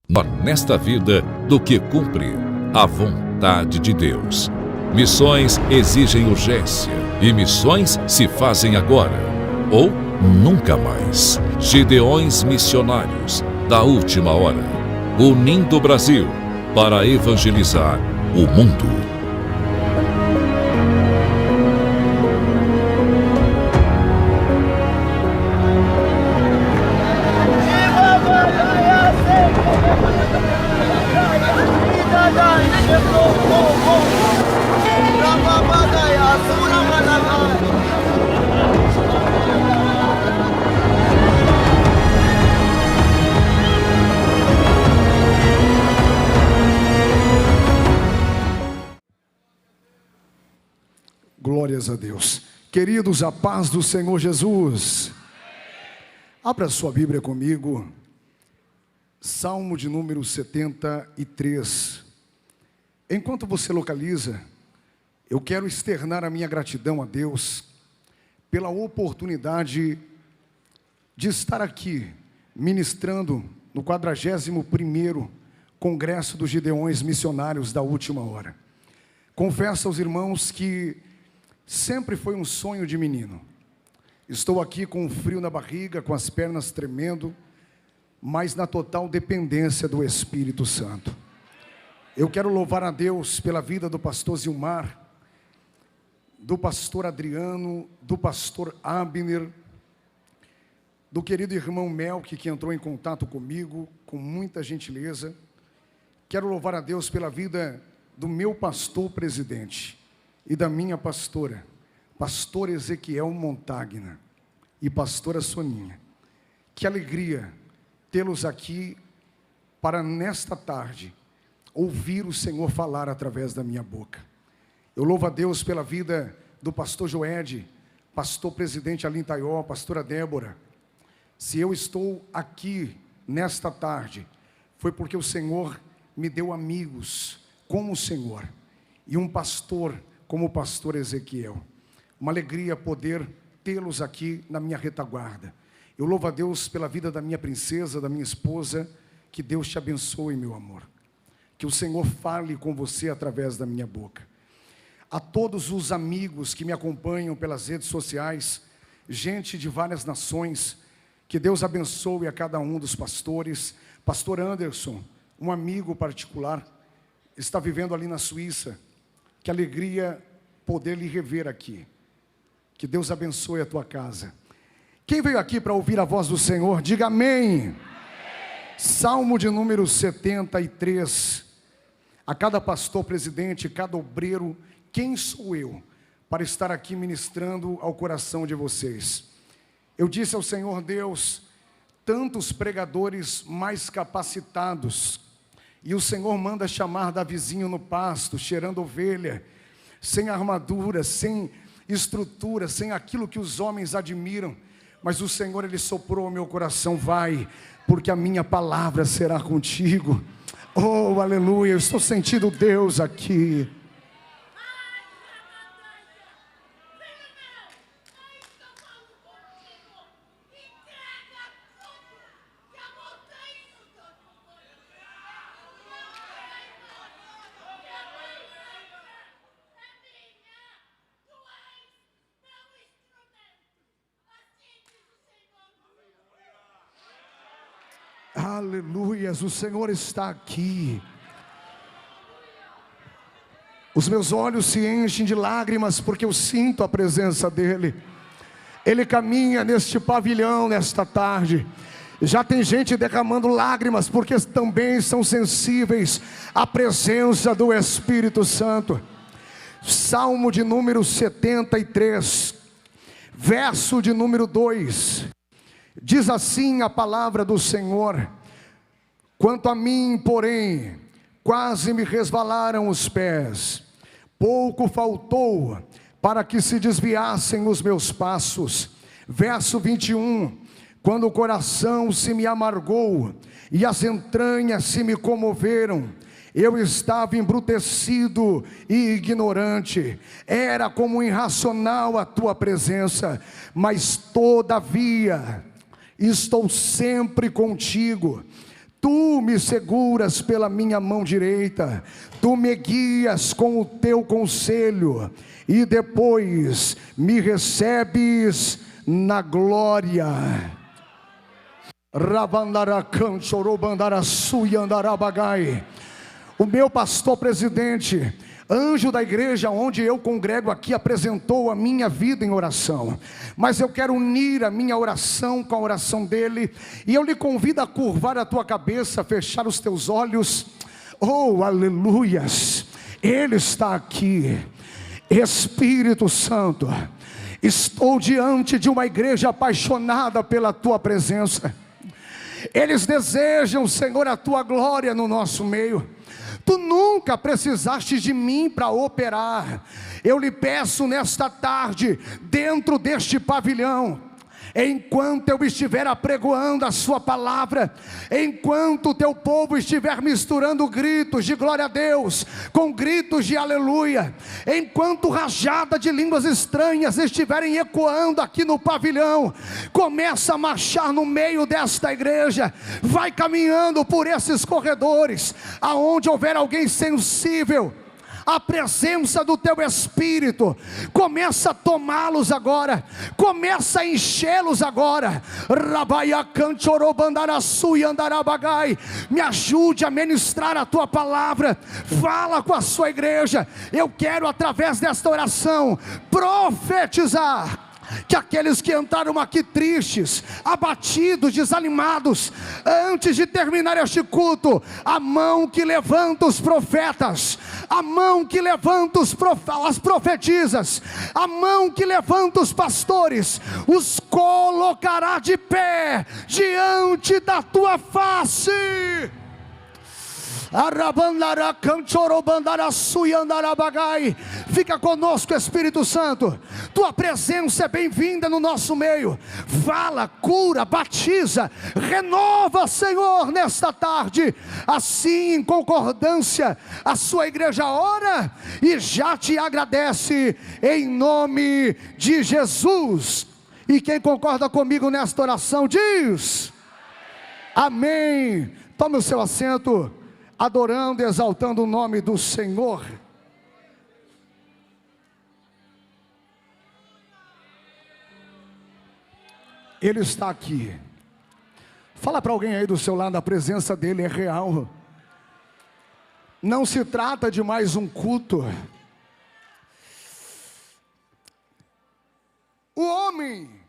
Nesta vida do que cumprir a vontade de Deus. Missões exigem urgência e missões se fazem agora ou nunca mais. Gideões missionários da última hora, unindo o Brasil para evangelizar o mundo. Glórias a Deus. Queridos, a paz do Senhor Jesus. Abra sua Bíblia comigo. Salmo de número 73. Enquanto você localiza, eu quero externar a minha gratidão a Deus pela oportunidade de estar aqui ministrando no 41º Congresso dos Gideões Missionários da Última Hora. Confesso aos irmãos que sempre foi um sonho de menino. Estou aqui com um frio na barriga, com as pernas tremendo, mas na total dependência do Espírito Santo. Eu quero louvar a Deus pela vida do pastor Zilmar, do pastor Adriano, do pastor Abner, do querido irmão Melk, que entrou em contato comigo com muita gentileza. Quero louvar a Deus pela vida do meu pastor presidente e da minha pastora, pastor Ezequiel Montagna e pastora Soninha. Que alegria tê-los aqui para nesta tarde ouvir o Senhor falar através da minha boca. Eu louvo a Deus pela vida do pastor Joed, pastor presidente Alim Taió, pastora Débora. Se eu estou aqui nesta tarde, foi porque o Senhor me deu amigos como o Senhor e um pastor como o pastor Ezequiel. Uma alegria poder tê-los aqui na minha retaguarda. Eu louvo a Deus pela vida da minha princesa, da minha esposa. Que Deus te abençoe, meu amor. Que o Senhor fale com você através da minha boca. A todos os amigos que me acompanham pelas redes sociais, gente de várias nações, que Deus abençoe a cada um dos pastores. Pastor Anderson, um amigo particular, está vivendo ali na Suíça. Que alegria poder lhe rever aqui. Que Deus abençoe a tua casa. Quem veio aqui para ouvir a voz do Senhor, diga amém. Salmo de número 73. A cada pastor presidente, cada obreiro, quem sou eu para estar aqui ministrando ao coração de vocês? Eu disse ao Senhor Deus, tantos pregadores mais capacitados, e o Senhor manda chamar Davizinho no pasto, cheirando ovelha, sem armadura, sem estrutura, sem aquilo que os homens admiram. Mas o Senhor, Ele soprou ao meu coração, vai, porque a minha palavra será contigo. Oh, aleluia, eu estou sentindo Deus aqui. Aleluias, o Senhor está aqui. Os meus olhos se enchem de lágrimas porque eu sinto a presença dEle. Ele caminha neste pavilhão nesta tarde. Já tem gente derramando lágrimas porque também são sensíveis à presença do Espírito Santo. Salmo de número 73, verso de número 2. Diz assim a palavra do Senhor: quanto a mim, porém, quase me resvalaram os pés, pouco faltou para que se desviassem os meus passos. Verso 21, quando o coração se me amargou e as entranhas se me comoveram, eu estava embrutecido e ignorante, era como irracional a tua presença, mas todavia estou sempre contigo. Tu me seguras pela minha mão direita, tu me guias com o teu conselho, e depois me recebes na glória. O meu pastor presidente, anjo da igreja onde eu congrego aqui, apresentou a minha vida em oração, mas eu quero unir a minha oração com a oração dele, e eu lhe convido a curvar a tua cabeça, fechar os teus olhos. Oh, aleluias, ele está aqui. Espírito Santo, estou diante de uma igreja apaixonada pela tua presença. Eles desejam, Senhor, a tua glória no nosso meio. Tu nunca precisaste de mim para operar. Eu lhe peço nesta tarde, dentro deste pavilhão, enquanto eu estiver apregoando a sua palavra, enquanto o teu povo estiver misturando gritos de glória a Deus com gritos de aleluia, enquanto rajada de línguas estranhas estiverem ecoando aqui no pavilhão, começa a marchar no meio desta igreja, vai caminhando por esses corredores, aonde houver alguém sensível a presença do teu Espírito, começa a tomá-los agora, começa a enchê-los agora. Me ajude a ministrar a tua palavra, fala com a sua igreja. Eu quero, através desta oração, profetizar que aqueles que entraram aqui tristes, abatidos, desanimados, antes de terminar este culto, a mão que levanta os profetas, a mão que levanta as profetisas, a mão que levanta os pastores, os colocará de pé diante da tua face. Fica conosco, Espírito Santo. Tua presença é bem-vinda no nosso meio. Fala, cura, batiza, renova, Senhor, nesta tarde. Assim, em concordância, a sua igreja ora e já te agradece, em nome de Jesus. E quem concorda comigo nesta oração diz amém. Tome o seu assento, adorando e exaltando o nome do Senhor. Ele está aqui. Fala para alguém aí do seu lado, a presença dele é real. Não se trata de mais um culto. O homem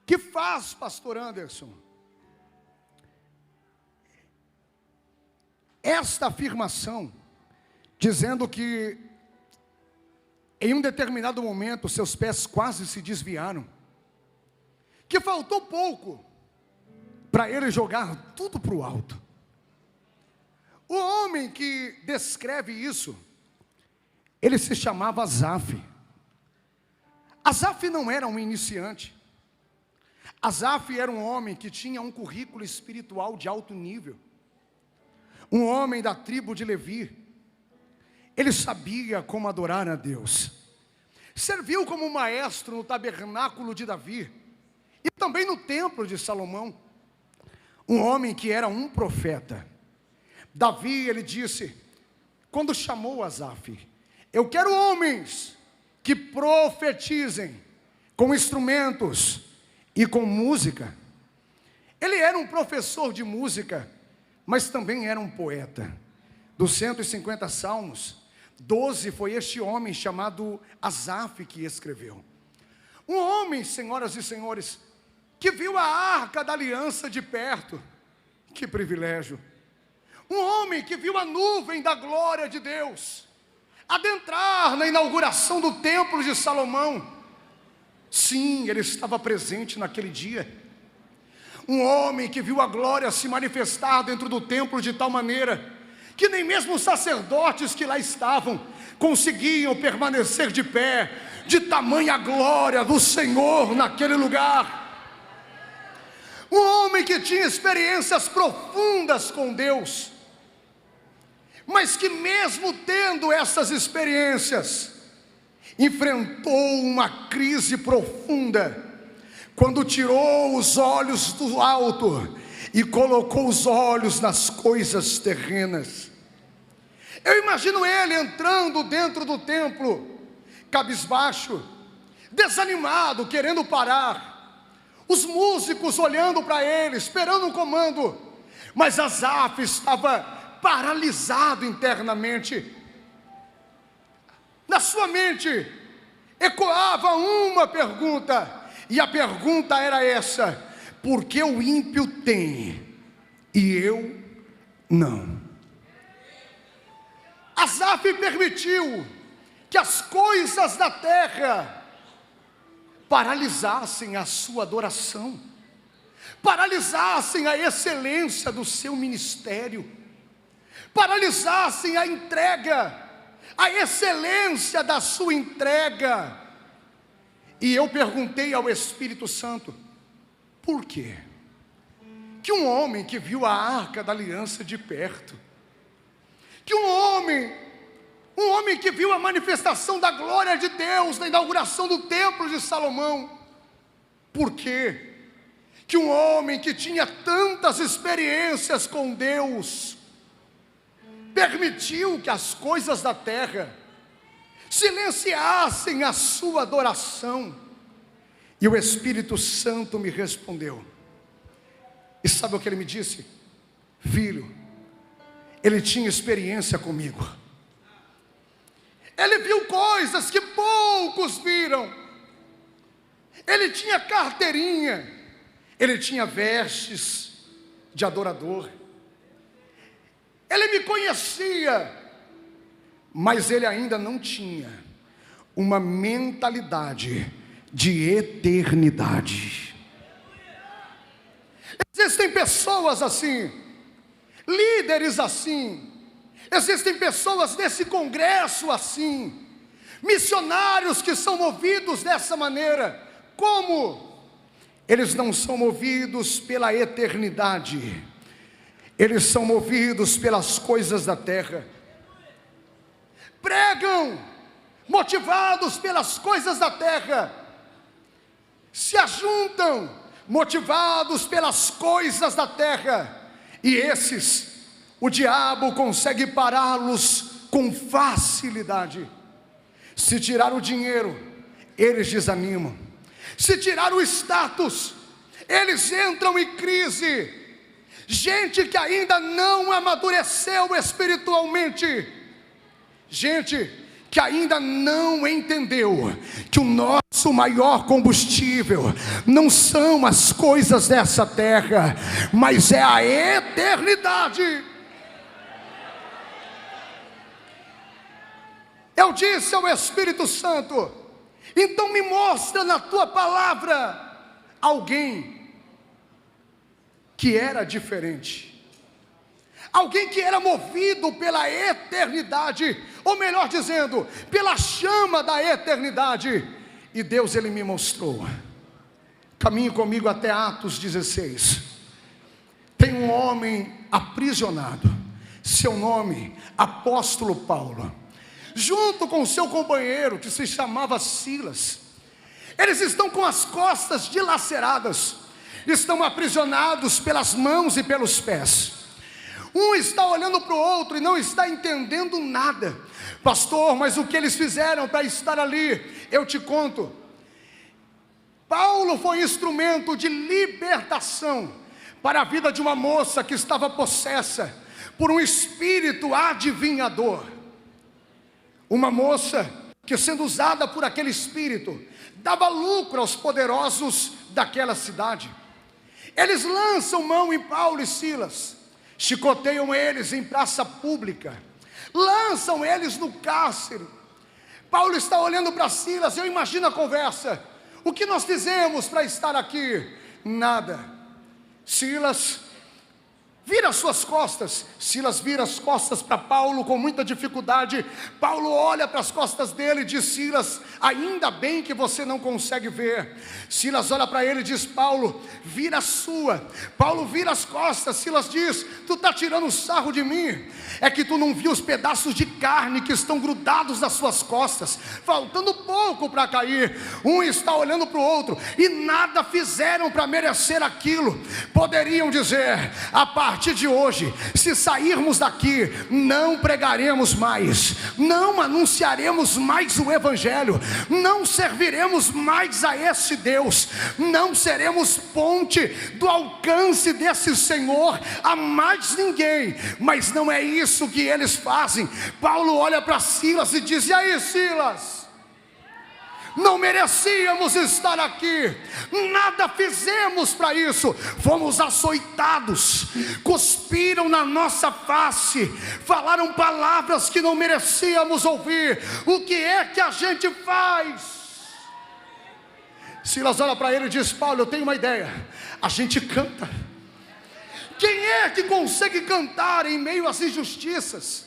que faz, pastor Anderson, esta afirmação, dizendo que em um determinado momento seus pés quase se desviaram, que faltou pouco para ele jogar tudo para o alto. O homem que descreve isso, ele se chamava Asaf. Asaf não era um iniciante. Asaf era um homem que tinha um currículo espiritual de alto nível. Um homem da tribo de Levi. Ele sabia como adorar a Deus. Serviu como maestro no tabernáculo de Davi e também no templo de Salomão. Um homem que era um profeta. Davi, ele disse, quando chamou Asaf, eu quero homens que profetizem com instrumentos e com música. Ele era um professor de música, mas também era um poeta. Dos 150 salmos, 12 foi este homem chamado Asaf que escreveu. Um homem, senhoras e senhores, que viu a arca da aliança de perto. Que privilégio. Um homem que viu a nuvem da glória de Deus adentrar na inauguração do templo de Salomão. Sim, ele estava presente naquele dia. Um homem que viu a glória se manifestar dentro do templo de tal maneira que nem mesmo os sacerdotes que lá estavam conseguiam permanecer de pé, de tamanha glória do Senhor naquele lugar. Um homem que tinha experiências profundas com Deus, mas que mesmo tendo essas experiências, enfrentou uma crise profunda, quando tirou os olhos do alto e colocou os olhos nas coisas terrenas. Eu imagino ele entrando dentro do templo, cabisbaixo, desanimado, querendo parar. Os músicos olhando para ele, esperando um comando. Mas Asaf estava paralisado internamente. Na sua mente ecoava uma pergunta, e a pergunta era essa: por que o ímpio tem e eu não? Asaf permitiu que as coisas da terra paralisassem a sua adoração, paralisassem a excelência do seu ministério, paralisassem a entrega, a excelência da sua entrega. E eu perguntei ao Espírito Santo: por quê? Que um homem que viu a Arca da Aliança de perto, que um homem que viu a manifestação da glória de Deus na inauguração do templo de Salomão, por quê? Que um homem que tinha tantas experiências com Deus permitiu que as coisas da terra silenciassem a sua adoração? E o Espírito Santo me respondeu. E sabe o que ele me disse? Filho, ele tinha experiência comigo. Ele viu coisas que poucos viram. Ele tinha carteirinha, ele tinha vestes de adorador. Ele me conhecia, mas ele ainda não tinha uma mentalidade de eternidade. Existem pessoas assim, líderes assim, existem pessoas nesse congresso assim, missionários que são movidos dessa maneira. Como? Eles não são movidos pela eternidade, eles são movidos pelas coisas da terra. Pregam motivados pelas coisas da terra, se ajuntam motivados pelas coisas da terra, e esses, o diabo consegue pará-los com facilidade. Se tirar o dinheiro, eles desanimam. Se tirar o status, eles entram em crise. Gente que ainda não amadureceu espiritualmente, gente que ainda não entendeu que o nosso maior combustível não são as coisas dessa terra, mas é a eternidade. Eu disse ao Espírito Santo: então me mostra na tua palavra alguém que era diferente, alguém que era movido pela eternidade, ou melhor dizendo, pela chama da eternidade. E Deus, ele me mostrou. Caminhe comigo até Atos 16. Tem um homem aprisionado, seu nome, Apóstolo Paulo, junto com seu companheiro que se chamava Silas. Eles estão com as costas dilaceradas, estão aprisionados pelas mãos e pelos pés. Um está olhando para o outro e não está entendendo nada. Pastor, mas o que eles fizeram para estar ali? Eu te conto. Paulo foi instrumento de libertação para a vida de uma moça que estava possessa por um espírito adivinhador. Uma moça que, sendo usada por aquele espírito, dava lucro aos poderosos daquela cidade. Eles lançam mão em Paulo e Silas, chicoteiam eles em praça pública, lançam eles no cárcere. Paulo está olhando para Silas, eu imagino a conversa: o que nós fizemos para estar aqui? Nada. Silas, vira as suas costas. Silas vira as costas para Paulo com muita dificuldade. Paulo olha para as costas dele e diz: Silas, ainda bem que você não consegue ver. Silas olha para ele e diz: Paulo, vira a sua. Paulo vira as costas. Silas diz: tu está tirando sarro de mim? É que tu não viu os pedaços de carne que estão grudados nas suas costas, faltando pouco para cair. Um está olhando para o outro e nada fizeram para merecer aquilo. Poderiam dizer: a partir de hoje, se sairmos daqui, não pregaremos mais, não anunciaremos mais o Evangelho, não serviremos mais a esse Deus, não seremos ponte do alcance desse Senhor a mais ninguém. Mas não é isso que eles fazem. Paulo olha para Silas e diz: e aí, Silas, não merecíamos estar aqui, nada fizemos para isso, fomos açoitados, cuspiram na nossa face, falaram palavras que não merecíamos ouvir. O que é que a gente faz? Silas olha para ele e diz: Paulo, eu tenho uma ideia, a gente canta. Quem é que consegue cantar em meio às injustiças?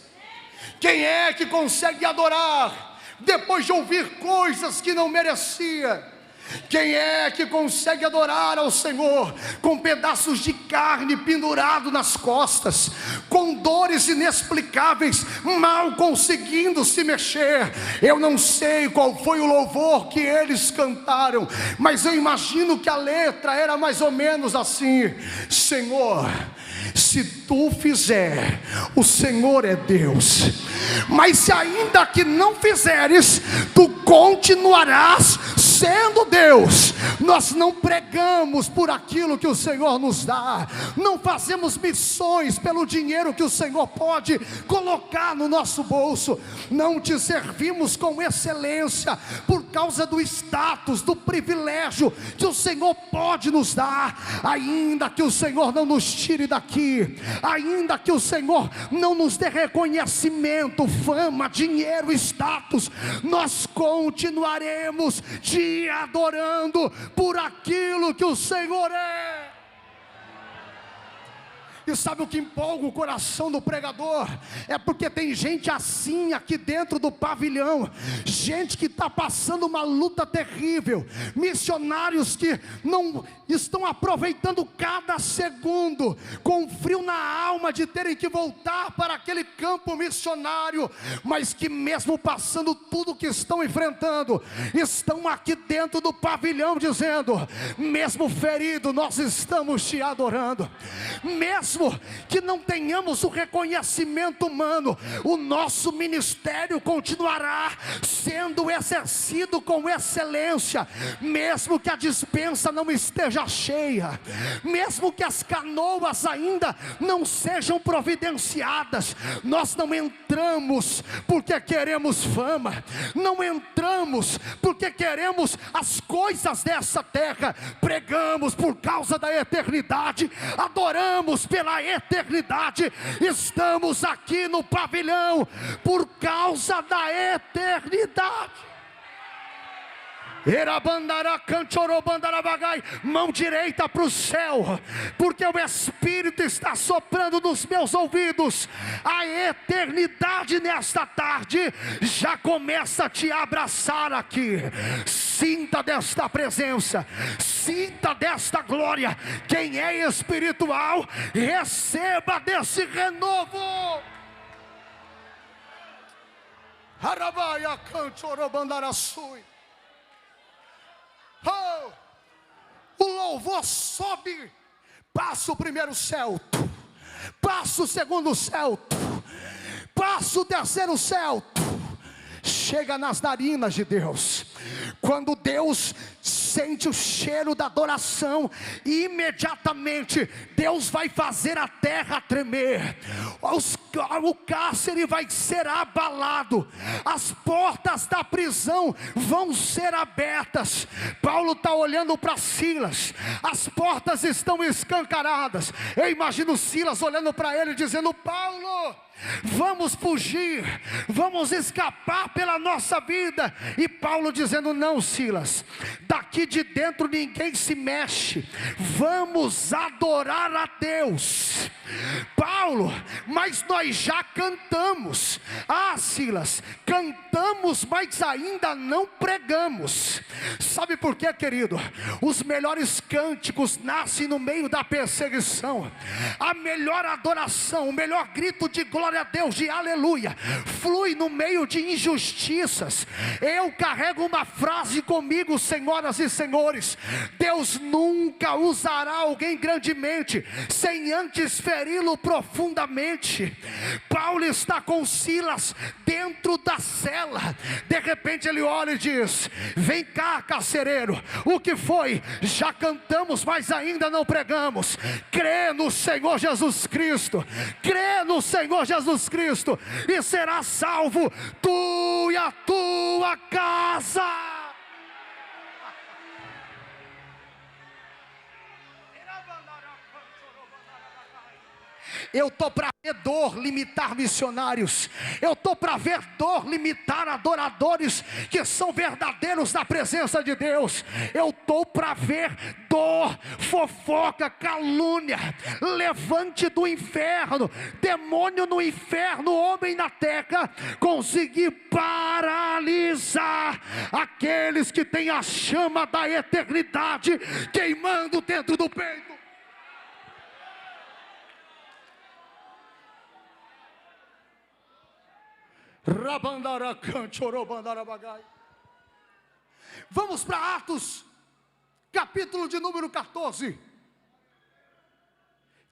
Quem é que consegue adorar depois de ouvir coisas que não merecia? Quem é que consegue adorar ao Senhor com pedaços de carne pendurado nas costas, com dores inexplicáveis, mal conseguindo se mexer? Eu não sei qual foi o louvor que eles cantaram, mas eu imagino que a letra era mais ou menos assim: Senhor, se tu fizer, o Senhor é Deus, mas se ainda que não fizeres, tu continuarás sendo Deus. Nós não pregamos por aquilo que o Senhor nos dá, não fazemos missões pelo dinheiro que o Senhor pode colocar no nosso bolso, não te servimos com excelência por causa do status, do privilégio que o Senhor pode nos dar. Ainda que o Senhor não nos tire daqui, ainda que o Senhor não nos dê reconhecimento, fama, dinheiro, status, nós continuaremos te adorando por aquilo que o Senhor é. E sabe o que empolga o coração do pregador? É porque tem gente assim aqui dentro do pavilhão, gente que está passando uma luta terrível, missionários que não estão aproveitando cada segundo, com frio na alma de terem que voltar para aquele campo missionário, mas que mesmo passando tudo que estão enfrentando, estão aqui dentro do pavilhão dizendo: mesmo ferido, nós estamos te adorando. Mesmo que não tenhamos o reconhecimento humano, o nosso ministério continuará sendo exercido com excelência, mesmo que a despensa não esteja cheia, mesmo que as canoas ainda não sejam providenciadas. Nós não entramos porque queremos fama, não entramos porque queremos as coisas dessa terra, pregamos por causa da eternidade, adoramos pela eternidade, estamos aqui no pavilhão por causa da eternidade. Mão direita para o céu, porque o Espírito está soprando nos meus ouvidos. A eternidade nesta tarde já começa a te abraçar aqui. Sinta desta presença, sinta desta glória. Quem é espiritual, receba desse renovo. Harabaia canchorobandaraçui. Oh, o louvor sobe, passa o primeiro céu, passa o segundo céu, passa o terceiro céu, chega nas narinas de Deus. Quando Deus sente o cheiro da adoração, imediatamente Deus vai fazer a terra tremer, o cárcere vai ser abalado, as portas da prisão vão ser abertas. Paulo está olhando para Silas, as portas estão escancaradas. Eu imagino Silas olhando para ele dizendo: Paulo, vamos fugir, vamos escapar pela nossa vida. E Paulo dizendo: não, Silas, daqui de dentro ninguém se mexe, vamos adorar a Deus. Deus. Paulo, mas nós já cantamos. Ah, Silas, cantamos, mas ainda não pregamos. Sabe por quê, querido? Os melhores cânticos nascem no meio da perseguição. A melhor adoração, o melhor grito de glória a Deus, de aleluia, flui no meio de injustiças. Eu carrego uma frase comigo, senhoras e senhores: Deus nunca usará alguém grandemente sem antes feri-lo profundamente. Paulo está com Silas dentro da cela. De repente ele olha e diz: vem cá, carcereiro, o que foi? Já cantamos, mas ainda não pregamos. Crê no Senhor Jesus Cristo, crê no Senhor Jesus Cristo, e será salvo tu e a tua casa. Eu estou para ver dor limitar missionários. Eu estou para ver dor limitar adoradores que são verdadeiros na presença de Deus. Eu estou para ver dor, fofoca, calúnia, levante do inferno, demônio no inferno, homem na terra, conseguir paralisar aqueles que têm a chama da eternidade queimando dentro do peito. Vamos para Atos, capítulo de número 14.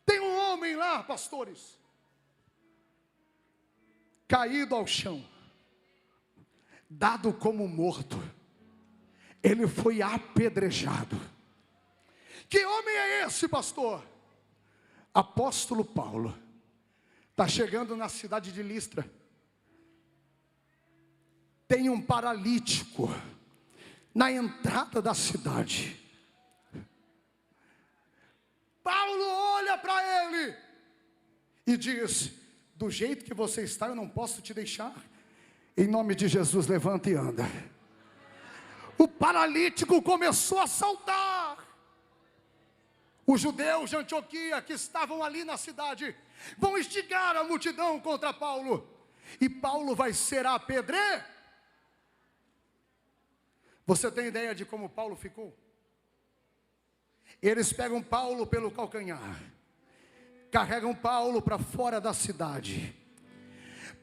Tem um homem lá, pastores, caído ao chão, dado como morto. Ele foi apedrejado. Que homem é esse, pastor? Apóstolo Paulo. Está chegando na cidade de Listra. Tem um paralítico na entrada da cidade. Paulo olha para ele e diz: do jeito que você está, eu não posso te deixar. Em nome de Jesus, levanta e anda. O paralítico começou a saltar. Os judeus de Antioquia que estavam ali na cidade vão instigar a multidão contra Paulo, e Paulo vai ser apedrejado. Você tem ideia de como Paulo ficou? Eles pegam Paulo pelo calcanhar, carregam Paulo para fora da cidade.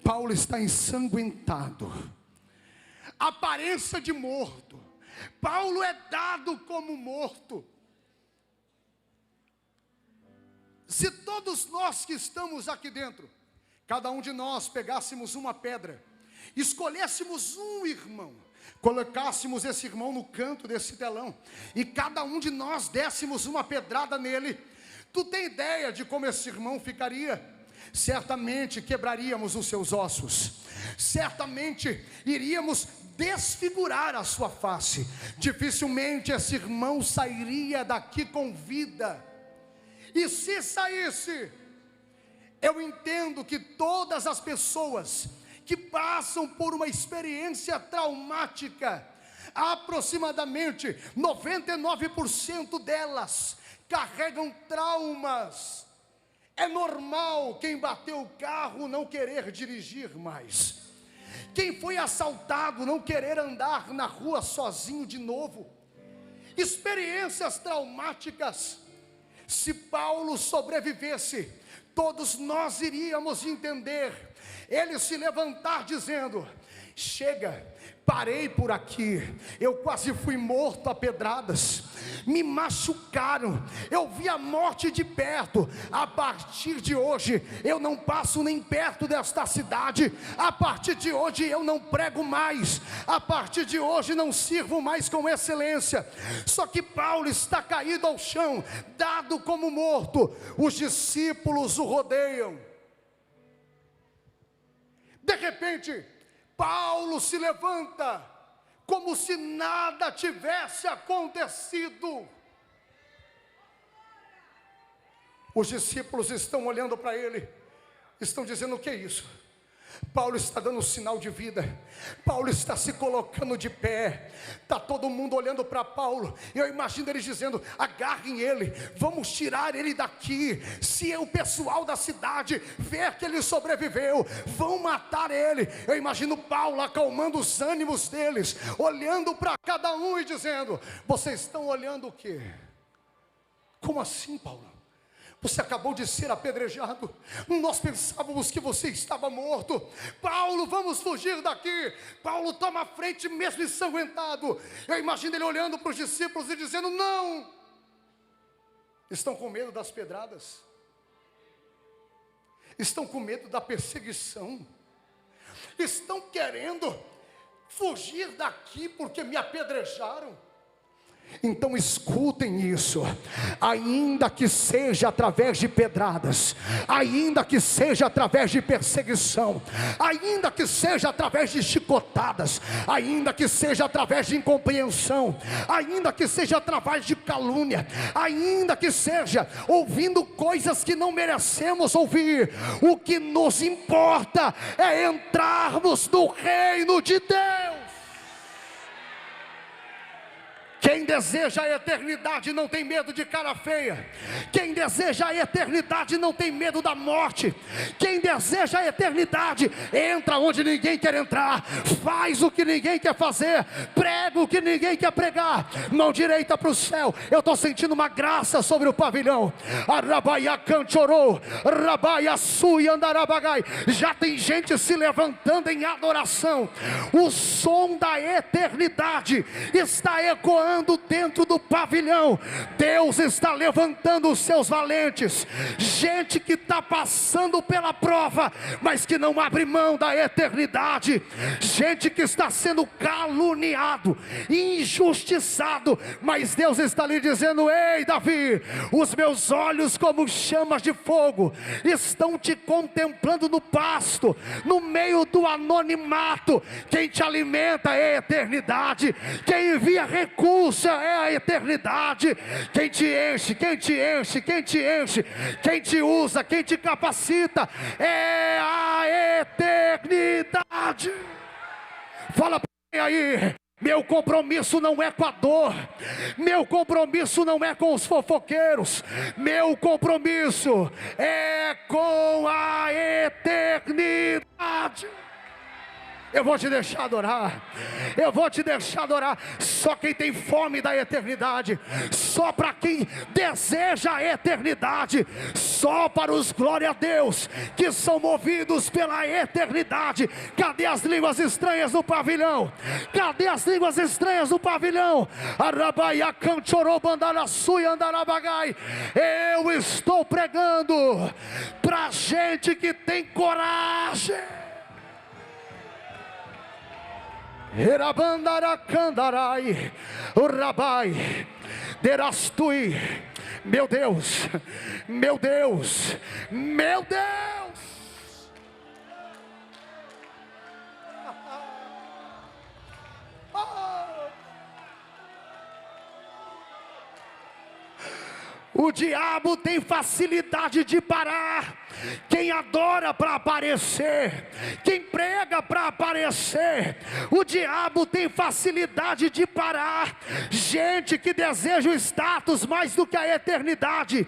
Paulo está ensanguentado, aparência de morto. Paulo é dado como morto. Se todos nós que estamos aqui dentro, cada um de nós pegássemos uma pedra, escolhêssemos um irmão, colocássemos esse irmão no canto desse telão, e cada um de nós dessemos uma pedrada nele, tu tem ideia de como esse irmão ficaria? Certamente quebraríamos os seus ossos, certamente iríamos desfigurar a sua face, dificilmente esse irmão sairia daqui com vida. E se saísse, eu entendo que todas as pessoas que passam por uma experiência traumática, aproximadamente 99% delas carregam traumas. É normal quem bateu o carro não querer dirigir mais, quem foi assaltado não querer andar na rua sozinho de novo. Experiências traumáticas. Se Paulo sobrevivesse, todos nós iríamos entender. Ele se levantar dizendo: chega, parei por aqui, eu quase fui morto a pedradas, me machucaram, eu vi a morte de perto. A partir de hoje eu não passo nem perto desta cidade, a partir de hoje eu não prego mais, a partir de hoje não sirvo mais com excelência. Só que Paulo está caído ao chão, dado como morto. Os discípulos o rodeiam. De repente, Paulo se levanta, como se nada tivesse acontecido. Os discípulos estão olhando para ele, estão dizendo: o que é isso? Paulo está dando um sinal de vida. Paulo está se colocando de pé. Está todo mundo olhando para Paulo. Eu imagino eles dizendo: agarrem ele, vamos tirar ele daqui. Se o pessoal da cidade ver que ele sobreviveu, vão matar ele. Eu imagino Paulo acalmando os ânimos deles, olhando para cada um e dizendo: vocês estão olhando o quê? Como assim, Paulo? Você acabou de ser apedrejado. Nós pensávamos que você estava morto. Paulo, vamos fugir daqui. Paulo toma a frente mesmo ensanguentado. Eu imagino ele olhando para os discípulos e dizendo: não. Estão com medo das pedradas. Estão com medo da perseguição. Estão querendo fugir daqui porque me apedrejaram. Então escutem isso: ainda que seja através de pedradas, ainda que seja através de perseguição, ainda que seja através de chicotadas, ainda que seja através de incompreensão, ainda que seja através de calúnia, ainda que seja ouvindo coisas que não merecemos ouvir, o que nos importa é entrarmos no reino de Deus. Quem deseja a eternidade não tem medo de cara feia. Quem deseja a eternidade não tem medo da morte. Quem deseja a eternidade entra onde ninguém quer entrar, faz o que ninguém quer fazer, prega o que ninguém quer pregar, mão direita para o céu. Eu estou sentindo uma graça sobre o pavilhão. Arabaia canchorou, rabaia sui andarabagai. Já tem gente se levantando em adoração. O som da eternidade está ecoando dentro do pavilhão. Deus está levantando os seus valentes, gente que está passando pela prova, mas que não abre mão da eternidade, gente que está sendo caluniado, injustiçado, mas Deus está lhe dizendo: ei Davi, os meus olhos como chamas de fogo estão te contemplando no pasto, no meio do anonimato. Quem te alimenta é a eternidade, quem envia recursos é a eternidade. Quem te enche, quem te enche, quem te enche, quem te usa, quem te capacita é a eternidade. Fala para mim aí: meu compromisso não é com a dor, meu compromisso não é com os fofoqueiros, meu compromisso é com a eternidade. Eu vou te deixar adorar, eu vou te deixar adorar. Só quem tem fome da eternidade, só para quem deseja a eternidade, só para os glória a Deus que são movidos pela eternidade. Cadê as línguas estranhas no pavilhão? Cadê as línguas estranhas no pavilhão? Arabaia canchorou bandara sui andarabagai. Eu estou pregando para gente que tem coragem. Erabandaracandarai, Rabai, Derastui. Meu Deus, meu Deus, meu Deus. O diabo tem facilidade de parar quem adora para aparecer, quem prega para aparecer. O diabo tem facilidade de parar gente que deseja o status mais do que a eternidade.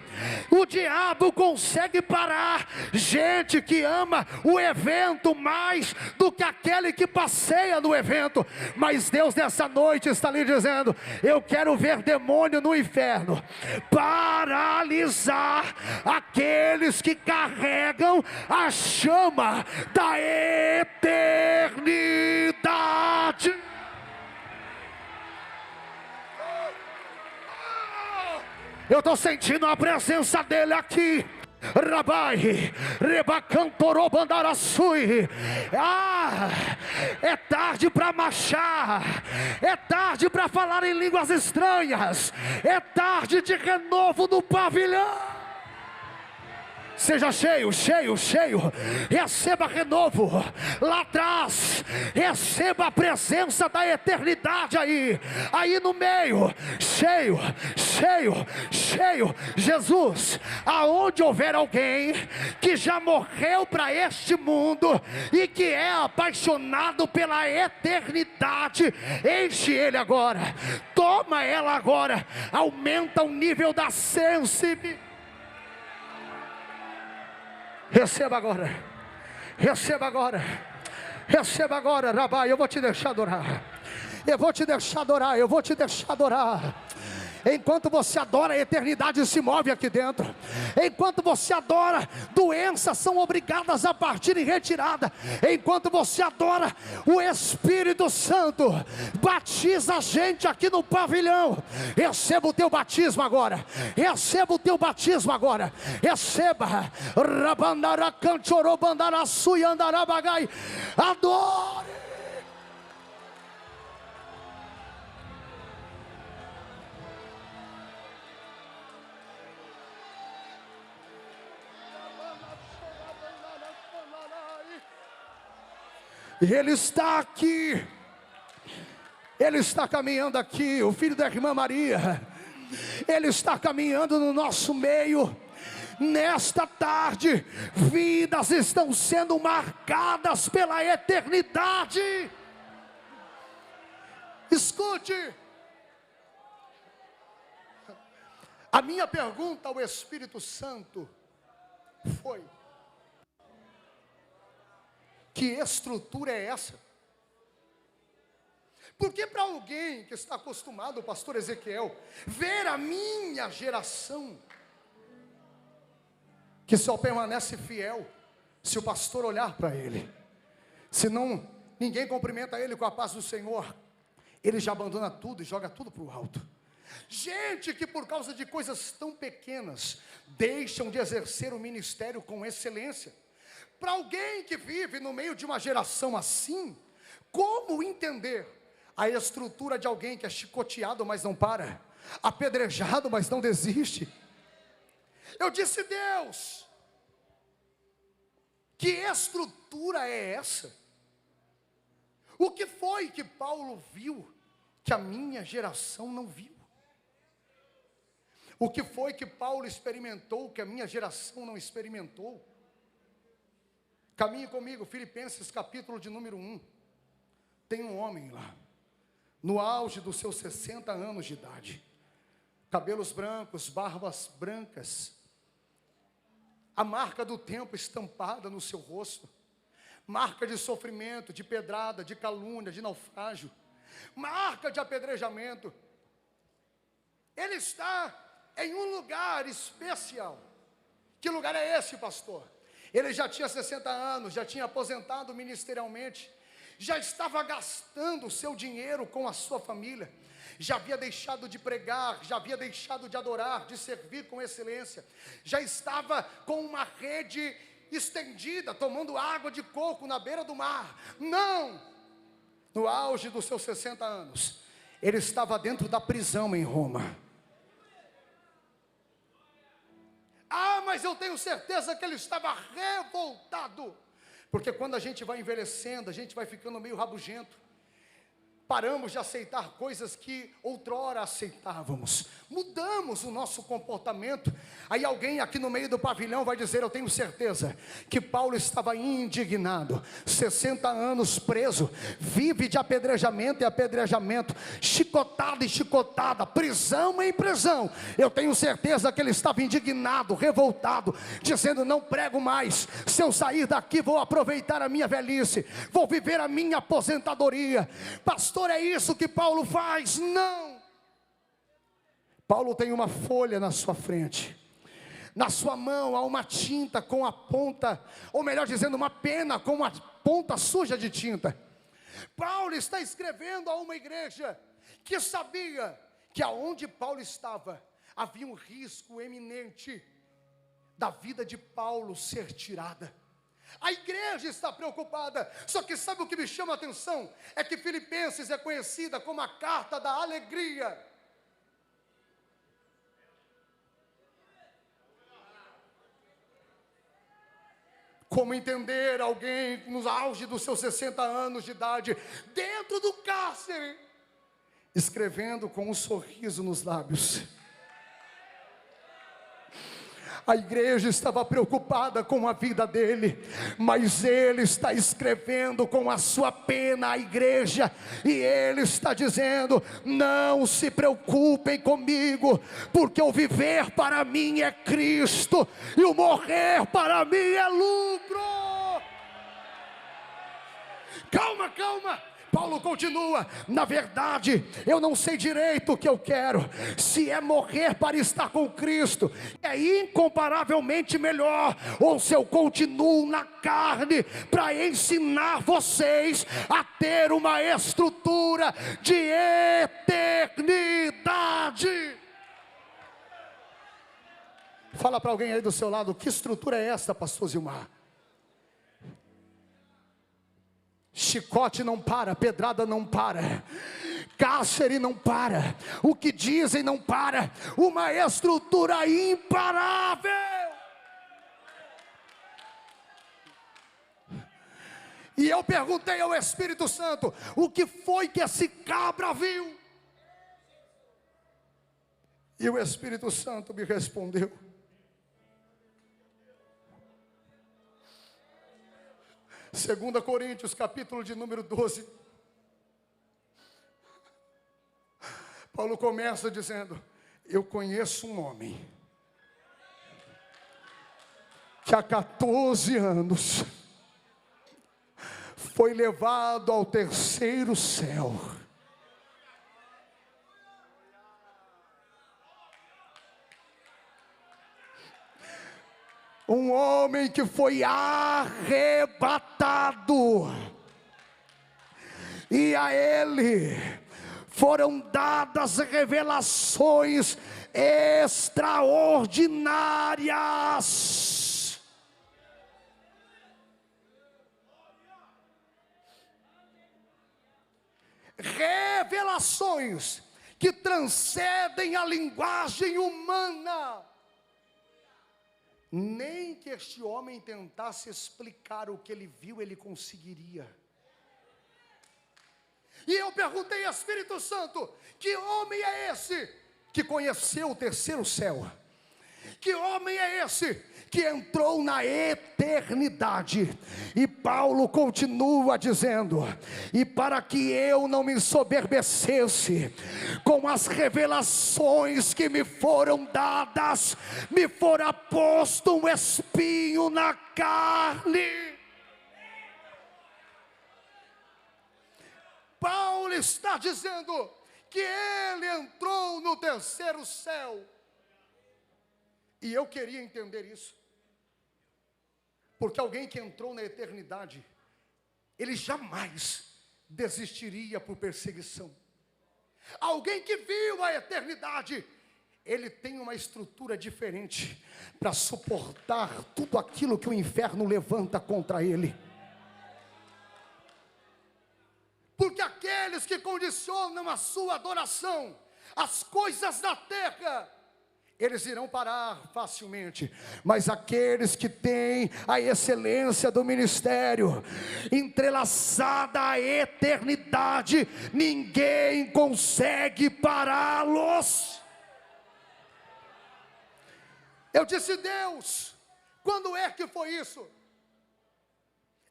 O diabo consegue parar gente que ama o evento mais do que aquele que passeia no evento. Mas Deus nessa noite está lhe dizendo: eu quero ver demônio no inferno paralisar aqueles que carregam a chama da eternidade. Eu estou sentindo a presença dele aqui. Rabai, Rebacantorô Bandaraçui. É tarde para marchar, é tarde para falar em línguas estranhas, é tarde de renovo no pavilhão. Seja cheio, cheio, cheio. Receba renovo lá atrás. Receba a presença da eternidade aí no meio. Cheio, cheio, cheio. Jesus, aonde houver alguém que já morreu para este mundo e que é apaixonado pela eternidade, enche ele agora. Toma ela agora. Aumenta o nível da sensibilidade. Receba agora, receba agora, receba agora, Rabai. Eu vou te deixar adorar, eu vou te deixar adorar, eu vou te deixar adorar. Enquanto você adora, a eternidade se move aqui dentro. Enquanto você adora, doenças são obrigadas a partir em retirada. Enquanto você adora, o Espírito Santo batiza a gente aqui no pavilhão. Receba o teu batismo agora. Receba o teu batismo agora. Receba. Rabandara canchorobandara suyandarabagai. Adore. Ele está aqui, Ele está caminhando aqui, o filho da irmã Maria, Ele está caminhando no nosso meio. Nesta tarde, vidas estão sendo marcadas pela eternidade. Escute, a minha pergunta ao Espírito Santo foi: que estrutura é essa? Porque para alguém que está acostumado, pastor Ezequiel, ver a minha geração, que só permanece fiel se o pastor olhar para ele, senão ninguém cumprimenta ele com a paz do Senhor, ele já abandona tudo e joga tudo para o alto. Gente que por causa de coisas tão pequenas, deixam de exercer o ministério com excelência. Para alguém que vive no meio de uma geração assim, como entender a estrutura de alguém que é chicoteado, mas não para, apedrejado, mas não desiste? Eu disse: Deus, que estrutura é essa? O que foi que Paulo viu que a minha geração não viu? O que foi que Paulo experimentou que a minha geração não experimentou? Caminhe comigo, Filipenses capítulo de número 1. Tem um homem lá, no auge dos seus 60 anos de idade, cabelos brancos, barbas brancas, a marca do tempo estampada no seu rosto, marca de sofrimento, de pedrada, de calúnia, de naufrágio, marca de apedrejamento. Ele está em um lugar especial. Que lugar é esse, pastor? Ele já tinha 60 anos, já tinha aposentado ministerialmente, já estava gastando o seu dinheiro com a sua família, já havia deixado de pregar, já havia deixado de adorar, de servir com excelência, já estava com uma rede estendida, tomando água de coco na beira do mar. Não! No auge dos seus 60 anos, ele estava dentro da prisão em Roma. Ah, mas eu tenho certeza que ele estava revoltado, porque quando a gente vai envelhecendo, a gente vai ficando meio rabugento, paramos de aceitar coisas que outrora aceitávamos, mudamos o nosso comportamento. Aí alguém aqui no meio do pavilhão vai dizer: eu tenho certeza que Paulo estava indignado, 60 anos preso, vive de apedrejamento em apedrejamento, chicotado em chicotada, prisão em prisão. Eu tenho certeza que ele estava indignado, revoltado, dizendo: não prego mais, se eu sair daqui vou aproveitar a minha velhice, vou viver a minha aposentadoria. Pastor, é isso que Paulo faz? Não. Paulo tem uma folha na sua frente, na sua mão há uma tinta com a ponta, ou melhor dizendo, uma pena com a ponta suja de tinta. Paulo está escrevendo a uma igreja que sabia que aonde Paulo estava havia um risco eminente da vida de Paulo ser tirada. A igreja está preocupada. Só que sabe o que me chama a atenção? É que Filipenses é conhecida como a carta da alegria. Como entender alguém no auge dos seus 60 anos de idade, dentro do cárcere, escrevendo com um sorriso nos lábios? A igreja estava preocupada com a vida dele, mas ele está escrevendo com a sua pena a igreja, e ele está dizendo: não se preocupem comigo, porque o viver para mim é Cristo, e o morrer para mim é lucro. Calma, calma. Paulo continua: na verdade, eu não sei direito o que eu quero. Se é morrer para estar com Cristo, é incomparavelmente melhor. Ou se eu continuo na carne para ensinar vocês a ter uma estrutura de eternidade. Fala para alguém aí do seu lado: que estrutura é essa, pastor Zilmar? Chicote não para, pedrada não para, cárcere não para, o que dizem não para, uma estrutura imparável. E eu perguntei ao Espírito Santo: o que foi que esse cabra viu? E o Espírito Santo me respondeu: 2 Coríntios, capítulo de número 12. Paulo começa dizendo: eu conheço um homem que há 14 anos foi levado ao terceiro céu. Um homem que foi arrebatado, e a ele foram dadas revelações extraordinárias. Revelações que transcendem a linguagem humana. Nem que este homem tentasse explicar o que ele viu, ele conseguiria. E eu perguntei ao Espírito Santo: que homem é esse que conheceu o terceiro céu? Que homem é esse que entrou na eternidade? E Paulo continua dizendo: e para que eu não me soberbecesse com as revelações que me foram dadas, me fora posto um espinho na carne. Paulo está dizendo que ele entrou no terceiro céu. E eu queria entender isso, porque alguém que entrou na eternidade, ele jamais desistiria por perseguição. Alguém que viu a eternidade, ele tem uma estrutura diferente para suportar tudo aquilo que o inferno levanta contra ele. Porque aqueles que condicionam a sua adoração às coisas da terra, eles irão parar facilmente. Mas aqueles que têm a excelência do ministério entrelaçada à eternidade, ninguém consegue pará-los. Eu disse: Deus, quando é que foi isso?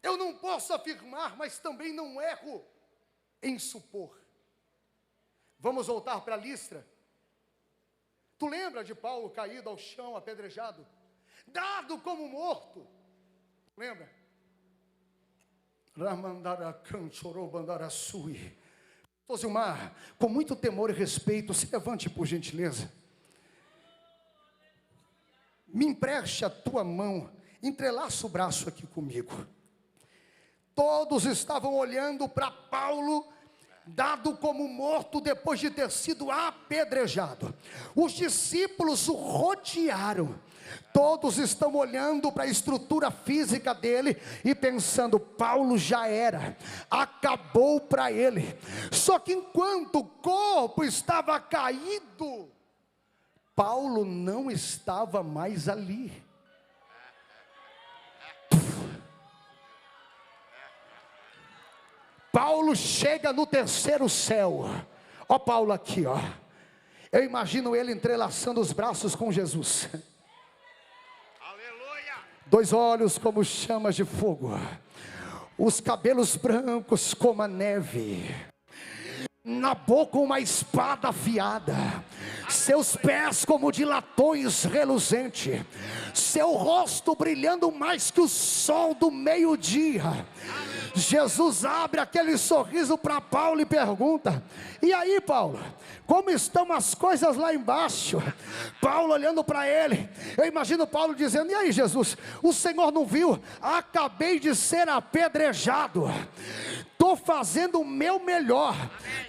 Eu não posso afirmar, mas também não erro em supor. Vamos voltar para Listra. Tu lembra de Paulo caído ao chão, apedrejado, dado como morto? Lembra? Zilmar, com muito temor e respeito, se levante por gentileza. Me empreste a tua mão, entrelaça o braço aqui comigo. Todos estavam olhando para Paulo, dado como morto depois de ter sido apedrejado. Os discípulos o rodearam. Todos estão olhando para a estrutura física dele e pensando: Paulo já era, acabou para ele. Só que enquanto o corpo estava caído, Paulo não estava mais ali. Paulo chega no terceiro céu. Ó Paulo aqui, ó. Eu imagino ele entrelaçando os braços com Jesus. Aleluia. 2 olhos como chamas de fogo, os cabelos brancos como a neve, na boca uma espada afiada, seus pés como de latões reluzente, seu rosto brilhando mais que o sol do meio-dia. Jesus abre aquele sorriso para Paulo e pergunta: e aí, Paulo, como estão as coisas lá embaixo? Paulo olhando para ele, eu imagino Paulo dizendo: e aí, Jesus, o Senhor não viu? Acabei de ser apedrejado, estou fazendo o meu melhor,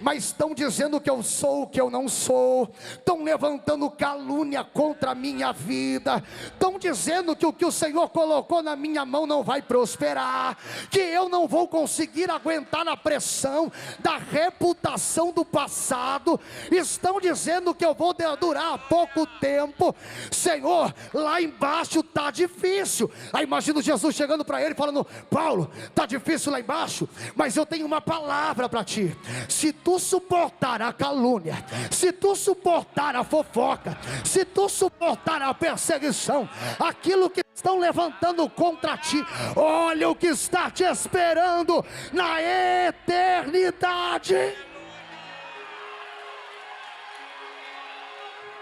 mas estão dizendo que eu sou o que eu não sou, estão levantando calúnia contra a minha vida, estão dizendo que o que o Senhor colocou na minha mão não vai prosperar, que eu não vou conseguir aguentar a pressão da reputação do passado, estão dizendo que eu vou durar pouco tempo. Senhor, lá embaixo está difícil. Aí imagino Jesus chegando para ele falando: Paulo, está difícil lá embaixo, mas eu tenho uma palavra para ti. Se tu suportar a calúnia, se tu suportar a fofoca, se tu suportar a perseguição, aquilo que estão levantando contra ti, olha o que está te esperando na eternidade.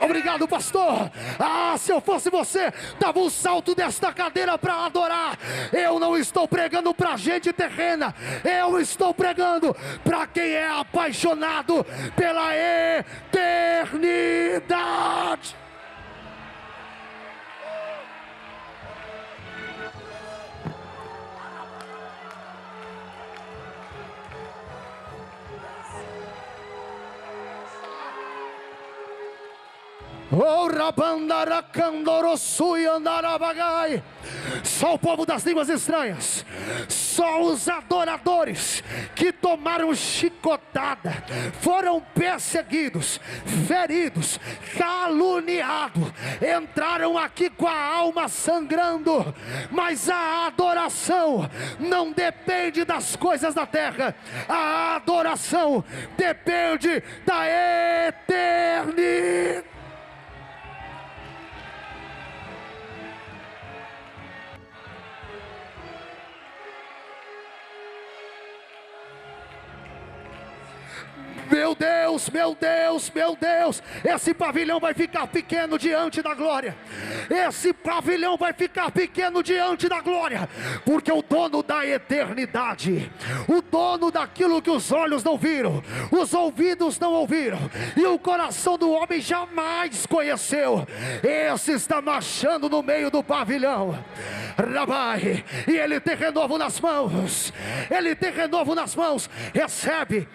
Obrigado, pastor. Se eu fosse você, dava um salto desta cadeira para adorar. Eu não estou pregando para gente terrena, eu estou pregando para quem é apaixonado pela eternidade. Só o povo das línguas estranhas, só os adoradores que tomaram chicotada, foram perseguidos, feridos, caluniados, entraram aqui com a alma sangrando. Mas a adoração não depende das coisas da terra, a adoração depende da eternidade. Meu Deus, meu Deus, meu Deus, esse pavilhão vai ficar pequeno diante da glória. Esse pavilhão vai ficar pequeno diante da glória, porque o dono da eternidade, o dono daquilo que os olhos não viram, os ouvidos não ouviram e o coração do homem jamais conheceu, esse está marchando no meio do pavilhão. Rabai, e ele tem renovo nas mãos, ele tem renovo nas mãos. Recebe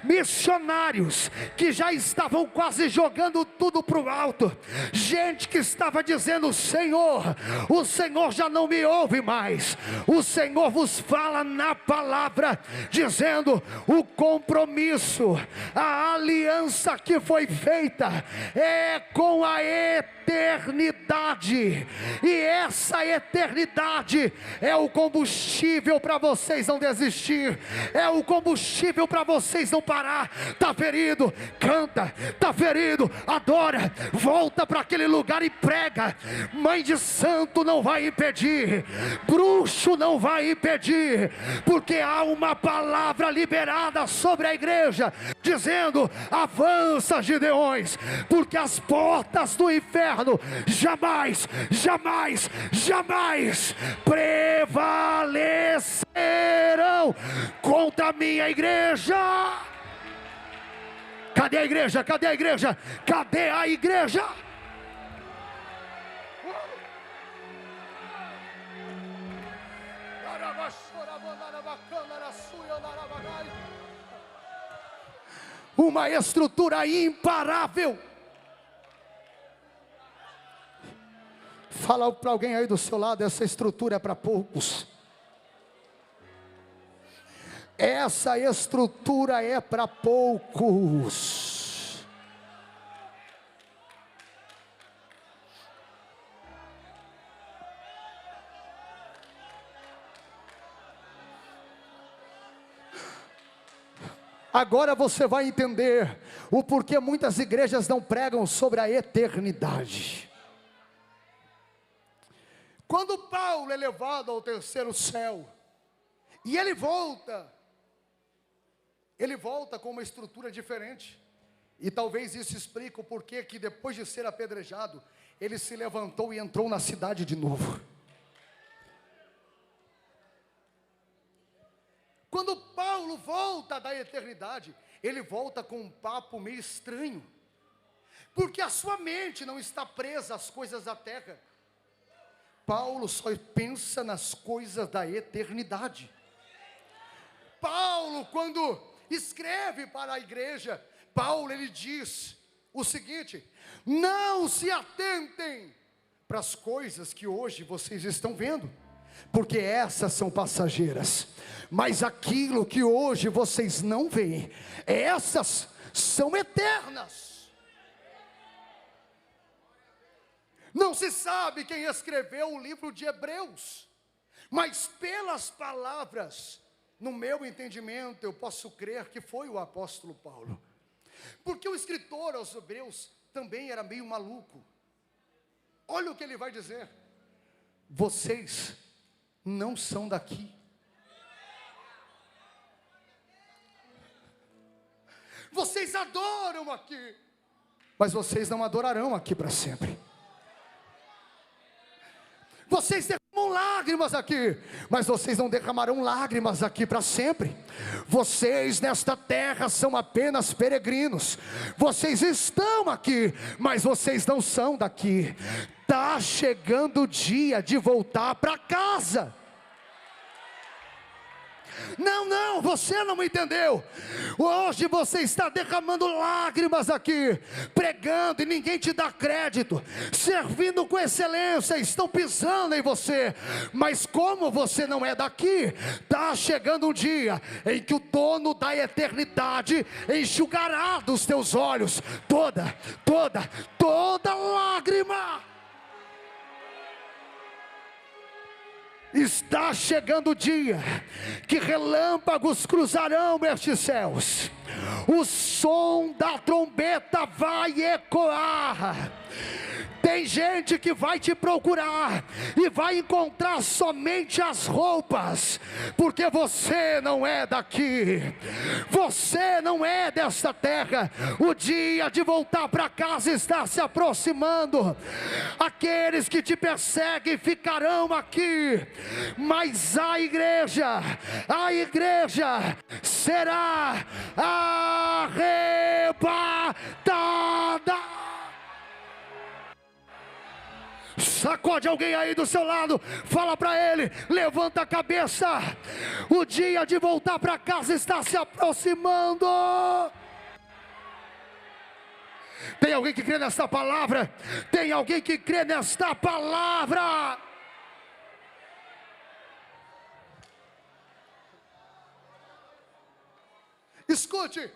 missionários que já estavam quase jogando tudo para o alto, gente que estava dizendo: Senhor, o Senhor já não me ouve mais, o Senhor vos fala na palavra, dizendo: o compromisso, a aliança que foi feita é com a eternidade, e essa eternidade é o combustível para vocês não desistir, é o combustível para vocês não parar. Está ferido, canta. Está ferido, adora. Volta para aquele lugar e prega. Mãe de santo não vai impedir, bruxo não vai impedir, porque há uma palavra liberada sobre a igreja, dizendo: avança, Gideões, porque as portas do inferno jamais, jamais, jamais prevalecerão contra a minha igreja. Cadê a igreja? Cadê a igreja? Cadê a igreja? Uma estrutura imparável. Fala para alguém aí do seu lado: essa estrutura é para poucos. Essa estrutura é para poucos. Agora você vai entender o porquê muitas igrejas não pregam sobre a eternidade. Quando Paulo é levado ao terceiro céu, e ele volta com uma estrutura diferente. E talvez isso explique o porquê que depois de ser apedrejado, ele se levantou e entrou na cidade de novo. Quando Paulo volta da eternidade, ele volta com um papo meio estranho, porque a sua mente não está presa às coisas da terra. Paulo só pensa nas coisas da eternidade. Paulo, quando escreve para a igreja, Paulo ele diz o seguinte: não se atentem para as coisas que hoje vocês estão vendo, porque essas são passageiras, mas aquilo que hoje vocês não veem, essas são eternas. Não se sabe quem escreveu o livro de Hebreus, mas pelas palavras, no meu entendimento, eu posso crer que foi o apóstolo Paulo, porque o escritor aos Hebreus também era meio maluco. Olha o que ele vai dizer: vocês não são daqui. Vocês adoram aqui, mas vocês não adorarão aqui para sempre. Vocês derramam lágrimas aqui, mas vocês não derramarão lágrimas aqui para sempre. Vocês nesta terra são apenas peregrinos. Vocês estão aqui, mas vocês não são daqui. Está chegando o dia de voltar para casa. Não, você não me entendeu. Hoje você está derramando lágrimas aqui, pregando e ninguém te dá crédito, servindo com excelência, estão pisando em você, mas como você não é daqui, está chegando um dia em que o dono da eternidade enxugará dos teus olhos toda lágrima. Está chegando o dia que relâmpagos cruzarão estes céus, o som da trombeta vai ecoar. Tem gente que vai te procurar e vai encontrar somente as roupas, porque você não é daqui, você não é desta terra. O dia de voltar para casa está se aproximando. Aqueles que te perseguem ficarão aqui, mas a igreja será arrebatada. Sacode alguém aí do seu lado, fala para ele: levanta a cabeça, o dia de voltar para casa está se aproximando. Tem alguém que crê nesta palavra? Tem alguém que crê nesta palavra? Escute.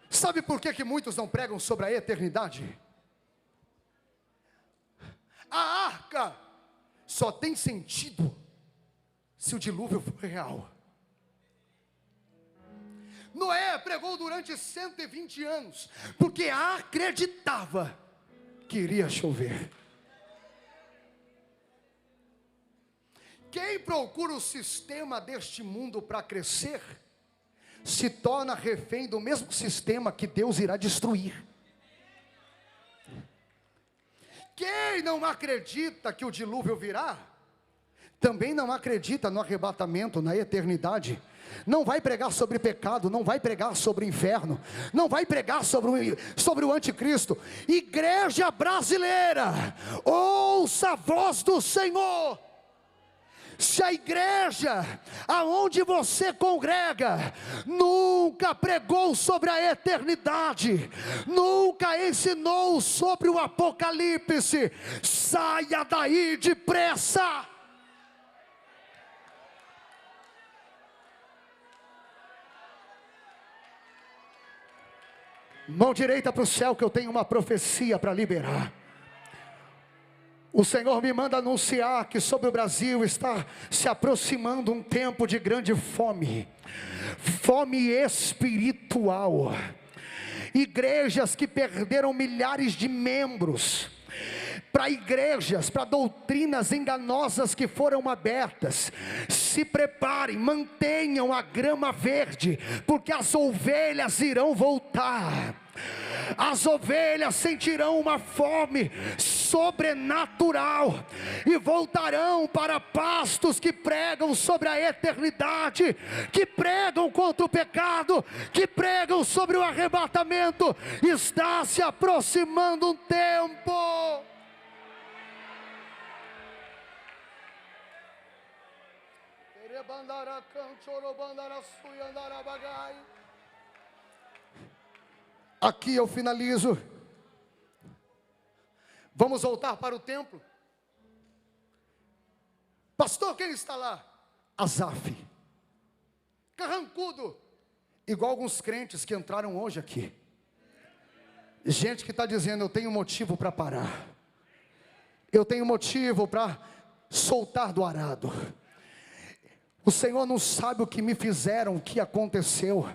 Sabe por que muitos não pregam sobre a eternidade? A arca só tem sentido se o dilúvio for real. Noé pregou durante 120 anos, porque acreditava que iria chover. Quem procura o sistema deste mundo para crescer, se torna refém do mesmo sistema que Deus irá destruir. Quem não acredita que o dilúvio virá, também não acredita no arrebatamento, na eternidade. Não vai pregar sobre pecado, não vai pregar sobre o inferno, não vai pregar sobre o anticristo. Igreja brasileira, ouça a voz do Senhor. Se a igreja aonde você congrega nunca pregou sobre a eternidade, nunca ensinou sobre o apocalipse, saia daí depressa. Mão direita para o céu, que eu tenho uma profecia para liberar. O Senhor me manda anunciar que sobre o Brasil está se aproximando um tempo de grande fome, fome espiritual. Igrejas que perderam milhares de membros para igrejas, para doutrinas enganosas que foram abertas. Se preparem, mantenham a grama verde, porque as ovelhas irão voltar. As ovelhas sentirão uma fome sobrenatural e voltarão para pastos que pregam sobre a eternidade, que pregam contra o pecado, que pregam sobre o arrebatamento. Está se aproximando um tempo. Aqui eu finalizo. Vamos voltar para o templo. Pastor, quem está lá? Asaf, carrancudo, igual alguns crentes que entraram hoje aqui. Gente que está dizendo: eu tenho motivo para parar, eu tenho motivo para soltar do arado. O Senhor não sabe o que me fizeram, o que aconteceu.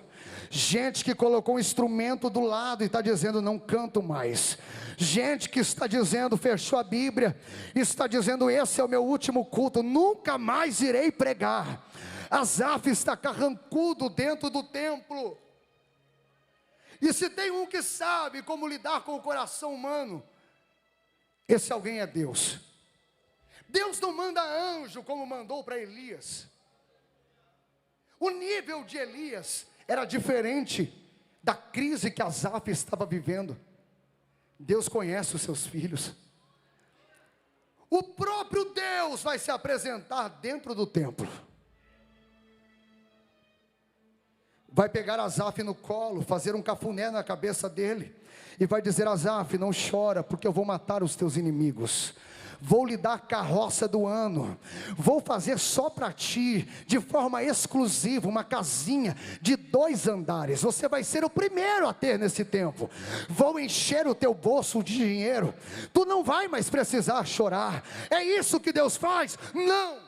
Gente que colocou um instrumento do lado e está dizendo: não canto mais. Gente que está dizendo, fechou a Bíblia, está dizendo: esse é o meu último culto, nunca mais irei pregar. Asaf está carrancudo dentro do templo. E se tem um que sabe como lidar com o coração humano, esse alguém é Deus. Deus não manda anjo como mandou para Elias. O nível de Elias era diferente da crise que Asaf estava vivendo. Deus conhece os seus filhos. O próprio Deus vai se apresentar dentro do templo. Vai pegar Asaf no colo, fazer um cafuné na cabeça dele, e vai dizer: Asaf, não chora, porque eu vou matar os teus inimigos. Vou lhe dar a carroça do ano, vou fazer só para ti, de forma exclusiva, uma casinha de 2 andares, você vai ser o primeiro a ter nesse tempo. Vou encher o teu bolso de dinheiro, tu não vai mais precisar chorar. É isso que Deus faz? Não!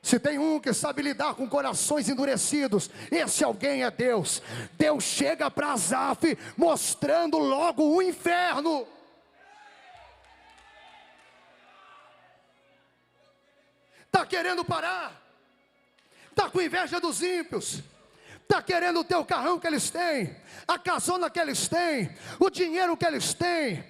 Se tem um que sabe lidar com corações endurecidos, esse alguém é Deus. Deus chega para Asaf, mostrando logo o inferno. Está querendo parar? Está com inveja dos ímpios? Está querendo o teu carrão que eles têm, a casona que eles têm, o dinheiro que eles têm?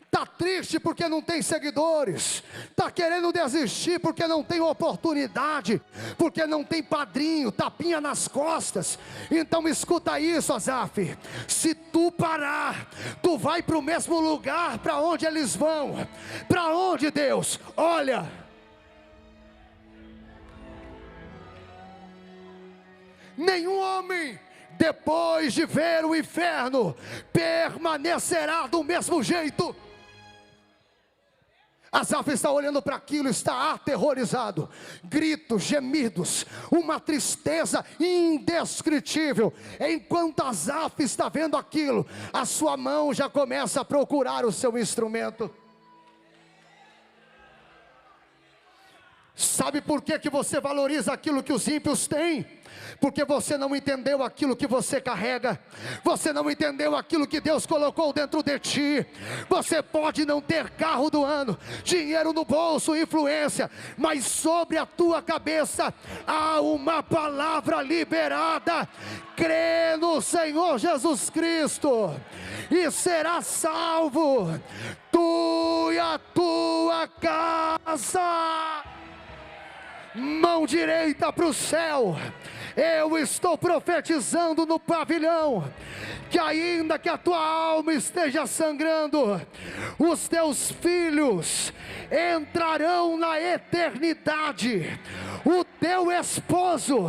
Está triste porque não tem seguidores, está querendo desistir porque não tem oportunidade, porque não tem padrinho, tapinha nas costas. Então escuta isso, Asaf: se tu parar, tu vai para o mesmo lugar para onde eles vão. Para onde, Deus? Olha, nenhum homem, depois de ver o inferno, permanecerá do mesmo jeito. Asaf está olhando para aquilo, está aterrorizado. Gritos, gemidos, uma tristeza indescritível. Enquanto Asaf está vendo aquilo, a sua mão já começa a procurar o seu instrumento. Sabe por que você valoriza aquilo que os ímpios têm? Porque você não entendeu aquilo que você carrega. Você não entendeu aquilo que Deus colocou dentro de ti. Você pode não ter carro do ano, dinheiro no bolso, influência, mas sobre a tua cabeça há uma palavra liberada: crê no Senhor Jesus Cristo e será salvo, tu e a tua casa. Mão direita para o céu. Eu estou profetizando no pavilhão que ainda que a tua alma esteja sangrando, os teus filhos entrarão na eternidade. O teu esposo,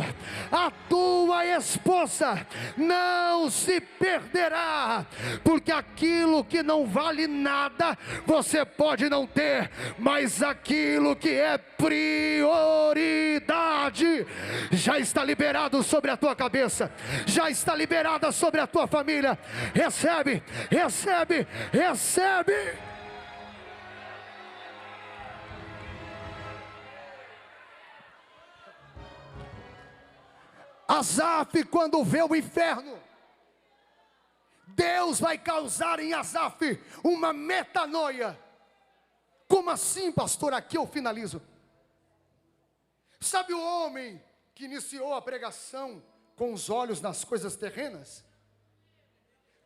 a tua esposa não se perderá, porque aquilo que não vale nada você pode não ter, mas aquilo que é prioridade já está liberado sobre a tua cabeça, já está liberada sobre a tua família. Recebe, recebe, recebe. Asaf, quando vê o inferno, Deus vai causar em Asaf uma metanoia. Como assim, pastor? Aqui eu finalizo. Sabe o homem que iniciou a pregação com os olhos nas coisas terrenas?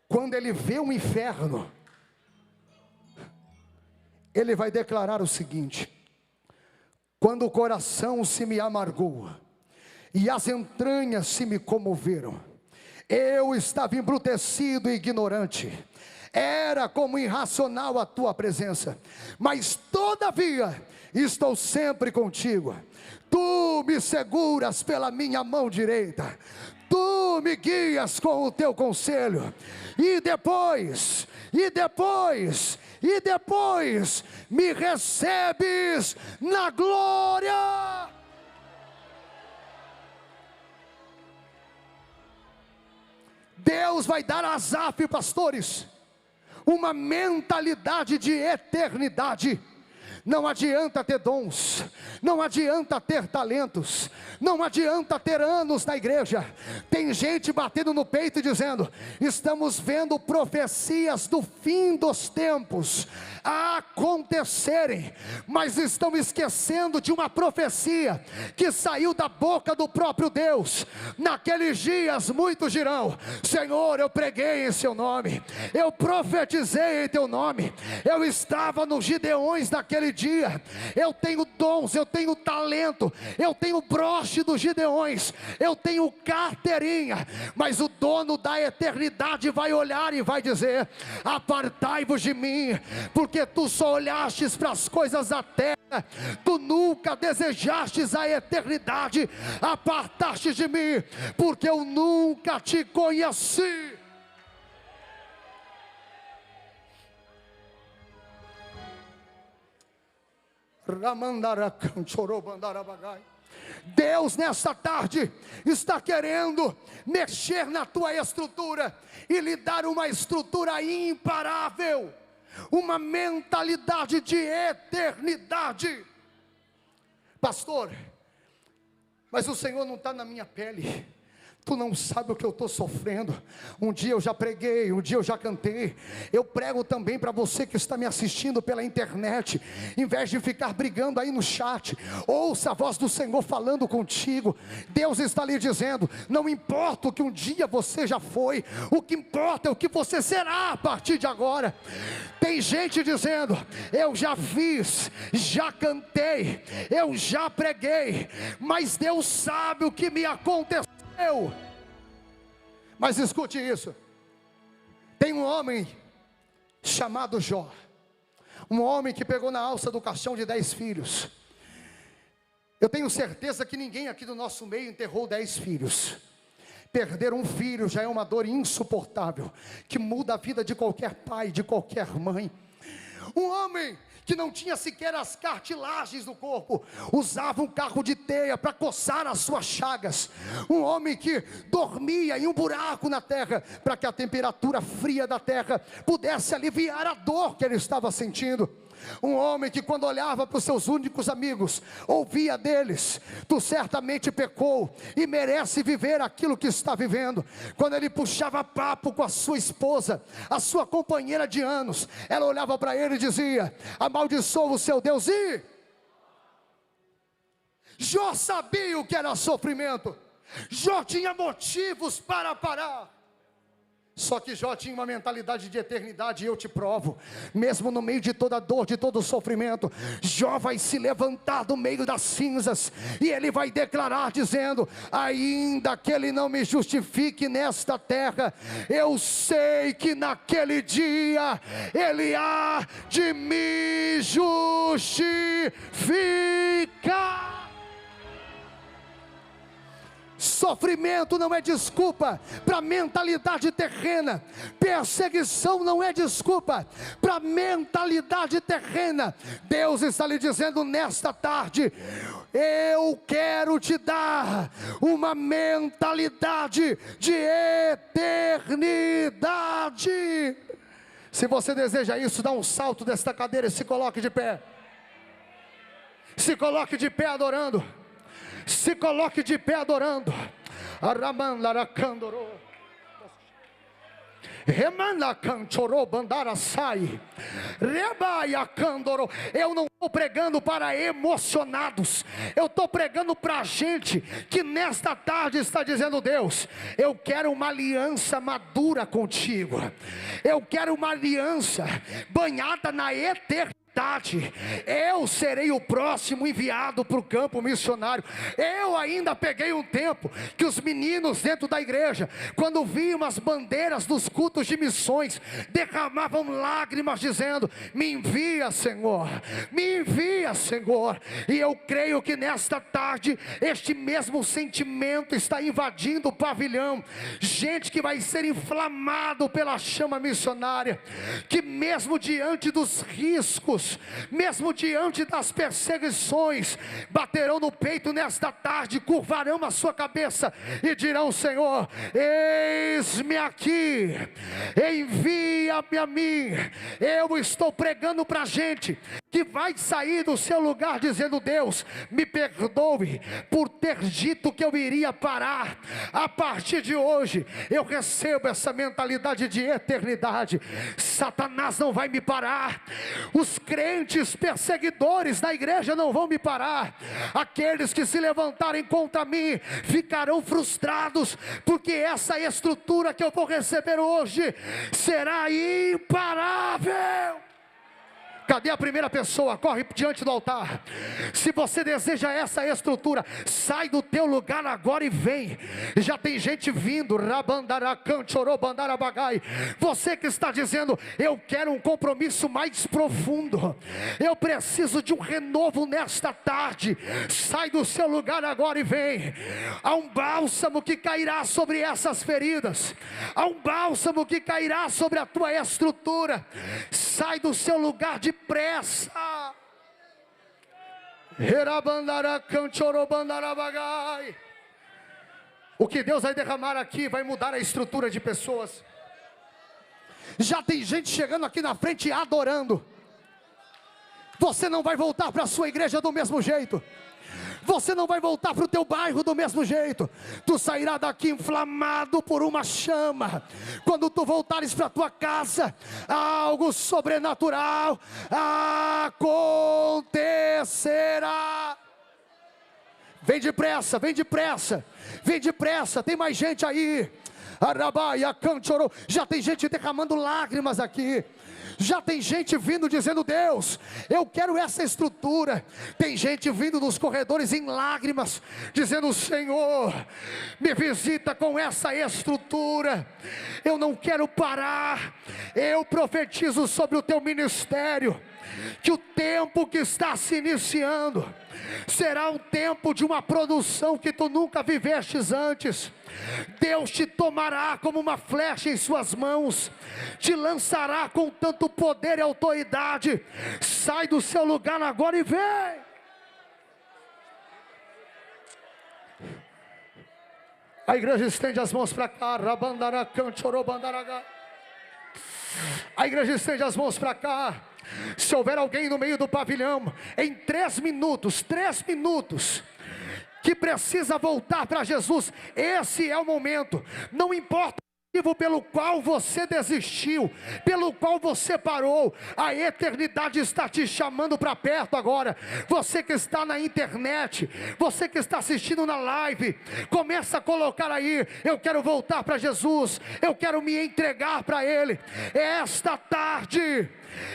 Quando ele vê o inferno, ele vai declarar o seguinte: quando o coração se me amargou e as entranhas se me comoveram, eu estava embrutecido e ignorante, era como irracional a tua presença, mas todavia estou sempre contigo. Tu me seguras pela minha mão direita, tu me guias com o teu conselho, e depois me recebes na glória. Deus vai dar a Asaf, pastores, uma mentalidade de eternidade. Não adianta ter dons, não adianta ter talentos, não adianta ter anos na igreja. Tem gente batendo no peito e dizendo: estamos vendo profecias do fim dos tempos a acontecerem, mas estão esquecendo de uma profecia que saiu da boca do próprio Deus. Naqueles dias muitos dirão: Senhor, eu preguei em seu nome, eu profetizei em teu nome, eu estava nos Gideões naquele dia, eu tenho dons, eu tenho talento, eu tenho broche dos Gideões, eu tenho carteirinha. Mas o dono da eternidade vai olhar e vai dizer: apartai-vos de mim, porque tu só olhastes para as coisas da terra, tu nunca desejastes a eternidade. Apartaste de mim, porque eu nunca te conheci. Deus nesta tarde está querendo mexer na tua estrutura e lhe dar uma estrutura imparável, uma mentalidade de eternidade. Pastor, mas o Senhor não está na minha pele. Tu não sabe o que eu estou sofrendo. Um dia eu já preguei, um dia eu já cantei. Eu prego também para você que está me assistindo pela internet. Em vez de ficar brigando aí no chat, ouça a voz do Senhor falando contigo. Deus está lhe dizendo: não importa o que um dia você já foi, o que importa é o que você será a partir de agora. Tem gente dizendo: eu já fiz, já cantei, eu já preguei, mas Deus sabe o que me aconteceu. Mas escute isso. Tem um homem chamado Jó, um homem que pegou na alça do caixão de 10 filhos. Eu tenho certeza que ninguém aqui do nosso meio enterrou 10 filhos. Perder um filho já é uma dor insuportável, que muda a vida de qualquer pai, de qualquer mãe. Um homem que não tinha sequer as cartilagens do corpo, usava um carro de teia para coçar as suas chagas. Um homem que dormia em um buraco na terra, para que a temperatura fria da terra pudesse aliviar a dor que ele estava sentindo. Um homem que, quando olhava para os seus únicos amigos, ouvia deles: tu certamente pecou e merece viver aquilo que está vivendo. Quando ele puxava papo com a sua esposa, a sua companheira de anos, ela olhava para ele e dizia: amaldiçoa o seu Deus. E Jó sabia o que era sofrimento. Jó tinha motivos para parar. Só que Jó tinha uma mentalidade de eternidade. E eu te provo, mesmo no meio de toda dor, de todo sofrimento, Jó vai se levantar do meio das cinzas, e ele vai declarar dizendo: ainda que ele não me justifique nesta terra, eu sei que naquele dia ele há de me justificar. Sofrimento não é desculpa para mentalidade terrena. Perseguição não é desculpa para mentalidade terrena. Deus está lhe dizendo nesta tarde: eu quero te dar uma mentalidade de eternidade. Se você deseja isso, dá um salto desta cadeira e se coloque de pé. Se coloque de pé adorando. Se coloque de pé adorando. Aramandaracandoro. Remanda canchorou bandara sai. Rebaia candoro. Eu não estou pregando para emocionados. Eu estou pregando para gente que nesta tarde está dizendo: Deus, eu quero uma aliança madura contigo. Eu quero uma aliança banhada na eternidade. Eu serei o próximo enviado para o campo missionário. Eu ainda peguei um tempo que os meninos dentro da igreja, quando viam as bandeiras dos cultos de missões, derramavam lágrimas dizendo: me envia, Senhor, me envia, Senhor. E eu creio que nesta tarde este mesmo sentimento está invadindo o pavilhão. Gente que vai ser inflamado pela chama missionária, que mesmo diante dos riscos, mesmo diante das perseguições, baterão no peito nesta tarde, curvarão a sua cabeça e dirão: Senhor, eis-me aqui, envia-me a mim. Eu estou pregando para gente que vai sair do seu lugar dizendo: Deus, me perdoe por ter dito que eu iria parar. A partir de hoje eu recebo essa mentalidade de eternidade. Satanás não vai me parar, os crentes perseguidores da igreja não vão me parar. Aqueles que se levantarem contra mim ficarão frustrados, porque essa estrutura que eu vou receber hoje será imparável. Cadê a primeira pessoa? Corre diante do altar. Se você deseja essa estrutura, sai do teu lugar agora e vem. Já tem gente vindo. Você que está dizendo: eu quero um compromisso mais profundo, eu preciso de um renovo nesta tarde. Sai do seu lugar agora e vem. Há um bálsamo que cairá sobre essas feridas. Há um bálsamo que cairá sobre a tua estrutura. Sai do seu lugar depressa. O que Deus vai derramar aqui vai mudar a estrutura de pessoas. Já tem gente chegando aqui na frente adorando. Você não vai voltar para a sua igreja do mesmo jeito. Você não vai voltar para o teu bairro do mesmo jeito. Tu sairá daqui inflamado por uma chama. Quando tu voltares para a tua casa, algo sobrenatural acontecerá. Vem depressa, vem depressa, vem depressa. Tem mais gente aí. Arabaia canchorou. Já tem gente derramando lágrimas aqui. Já tem gente vindo dizendo: Deus, eu quero essa estrutura. Tem gente vindo nos corredores em lágrimas, dizendo: Senhor, me visita com essa estrutura. Eu não quero parar. Eu profetizo sobre o teu ministério que o tempo que está se iniciando será um tempo de uma produção que tu nunca vivestes antes. Deus te tomará como uma flecha em suas mãos, te lançará com tanto poder e autoridade. Sai do seu lugar agora e vem. A igreja estende as mãos para cá. A igreja estende as mãos para cá. Se houver alguém no meio do pavilhão, em 3 minutos, que precisa voltar para Jesus, esse é o momento. Não importa o motivo pelo qual você desistiu, pelo qual você parou, a eternidade está te chamando para perto agora. Você que está na internet, você que está assistindo na live, começa a colocar aí: eu quero voltar para Jesus, eu quero me entregar para Ele. Esta tarde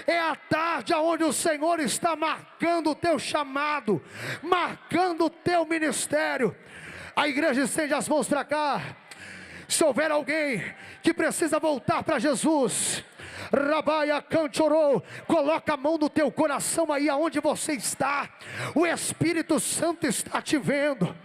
é a tarde onde o Senhor está marcando o teu chamado, marcando o teu ministério. A igreja estende as mãos para cá. Se houver alguém que precisa voltar para Jesus, Rabaia canchorou, coloca a mão no teu coração aí aonde você está. O Espírito Santo está te vendo.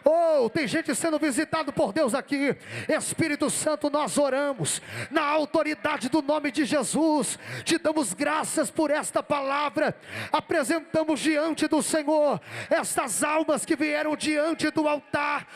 Oh, tem gente sendo visitado por Deus aqui. Espírito Santo, nós oramos na autoridade do nome de Jesus. Te damos graças por esta palavra. Apresentamos diante do Senhor estas almas que vieram diante do altar.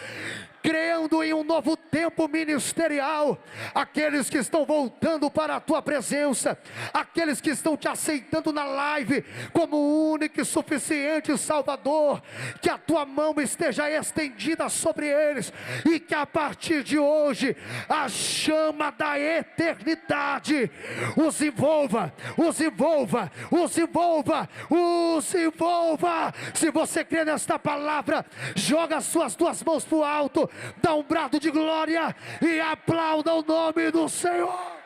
crendo em um novo tempo ministerial, aqueles que estão voltando para a tua presença, aqueles que estão te aceitando na live como o único e suficiente Salvador, que a tua mão esteja estendida sobre eles, e que a partir de hoje a chama da eternidade os envolva, os envolva, os envolva, os envolva. Se você crê nesta palavra, joga as suas duas mãos para o alto, dá um brado de glória e aplauda o nome do Senhor.